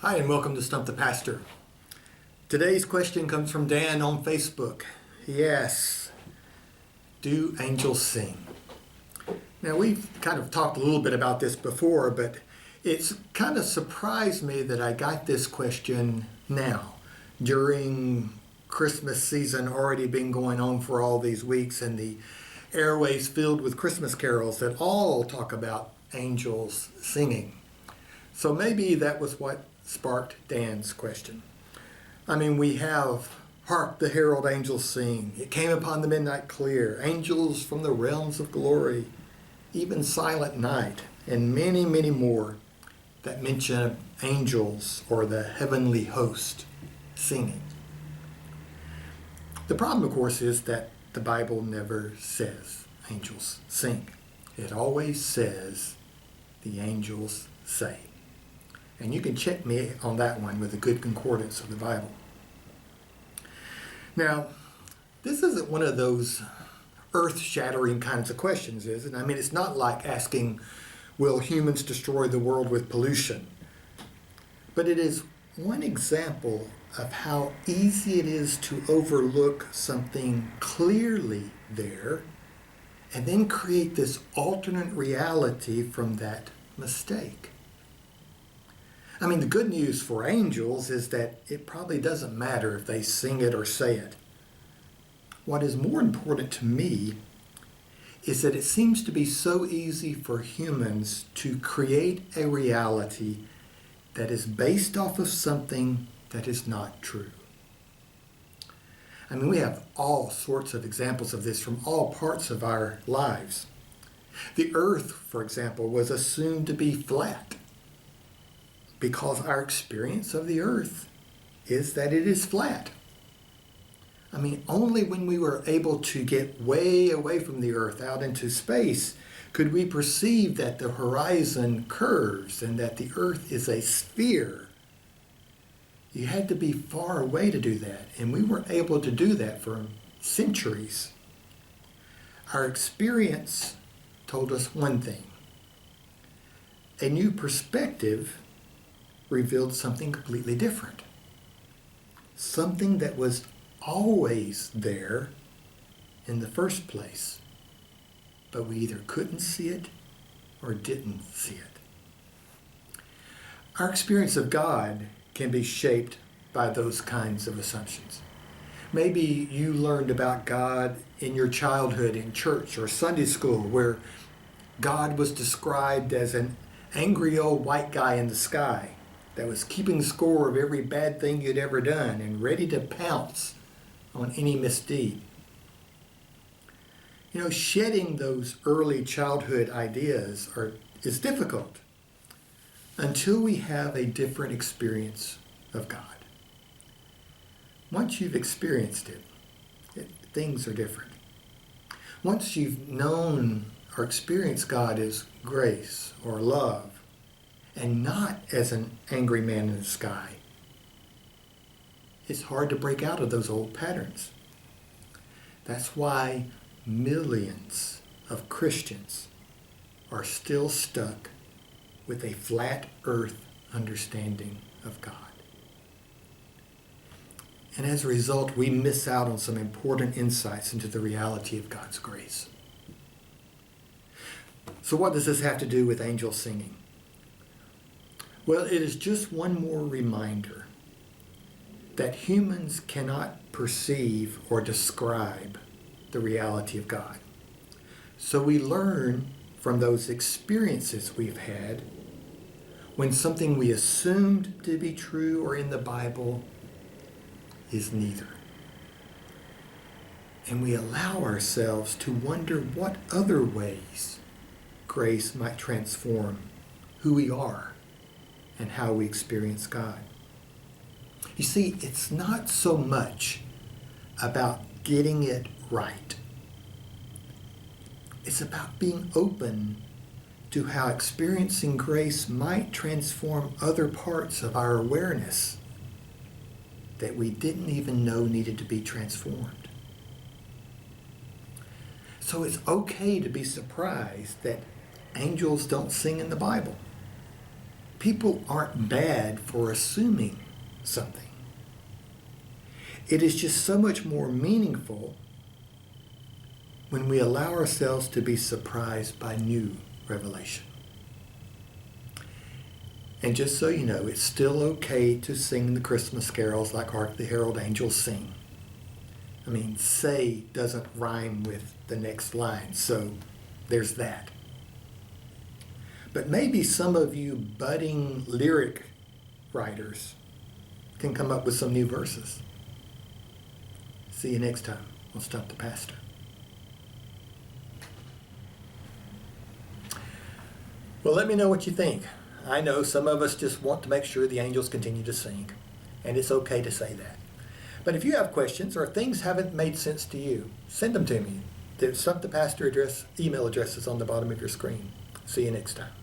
Hi, and welcome to Stump the Pastor. Today's question comes from Dan on Facebook. He asks, do angels sing? Now, we've kind of talked a little bit about this before, but it's kind of surprised me that I got this question now, during Christmas season already been going on for all these weeks, and the airways filled with Christmas carols that all talk about angels singing. So maybe that was what sparked Dan's question. I mean, we have "Hark the Herald Angels Sing," "It Came Upon the Midnight Clear," "Angels from the Realms of Glory," even "Silent Night," and many, many more that mention angels or the heavenly host singing. The problem, of course, is that the Bible never says angels sing. It always says the angels say. And you can check me on that one with a good concordance of the Bible. Now, this isn't one of those earth-shattering kinds of questions, is it? I mean, it's not like asking, will humans destroy the world with pollution? But it is one example of how easy it is to overlook something clearly there and then create this alternate reality from that mistake. I mean, the good news for angels is that it probably doesn't matter if they sing it or say it. What is more important to me is that it seems to be so easy for humans to create a reality that is based off of something that is not true. I mean, we have all sorts of examples of this from all parts of our lives. The earth, for example, was assumed to be flat, because our experience of the earth is that it is flat. I mean, only when we were able to get way away from the earth out into space could we perceive that the horizon curves and that the earth is a sphere. You had to be far away to do that, and we weren't able to do that for centuries. Our experience told us one thing. A new perspective revealed something completely different. Something that was always there in the first place, but we either couldn't see it or didn't see it. Our experience of God can be shaped by those kinds of assumptions. Maybe you learned about God in your childhood in church or Sunday school, where God was described as an angry old white guy in the sky that was keeping score of every bad thing you'd ever done and ready to pounce on any misdeed. You know, shedding those early childhood ideas is difficult until we have a different experience of God. Once you've experienced it, things are different. Once you've known or experienced God as grace or love, and not as an angry man in the sky, it's hard to break out of those old patterns. That's why millions of Christians are still stuck with a flat earth understanding of God. And as a result, we miss out on some important insights into the reality of God's grace. So what does this have to do with angels singing? Well, it is just one more reminder that humans cannot perceive or describe the reality of God. So we learn from those experiences we've had when something we assumed to be true or in the Bible is neither. And we allow ourselves to wonder what other ways grace might transform who we are and how we experience God. You see, it's not so much about getting it right. It's about being open to how experiencing grace might transform other parts of our awareness that we didn't even know needed to be transformed. So it's okay to be surprised that angels don't sing in the Bible. People aren't bad for assuming something. It is just so much more meaningful when we allow ourselves to be surprised by new revelation. And just so you know, it's still okay to sing the Christmas carols like Hark the Herald Angels Sing. I mean, say doesn't rhyme with the next line, so there's that. But maybe some of you budding lyric writers can come up with some new verses. See you next time on Stump the Pastor. Well, let me know what you think. I know some of us just want to make sure the angels continue to sing, and it's okay to say that. But if you have questions or things haven't made sense to you, send them to me. The Stump the Pastor email address is on the bottom of your screen. See you next time.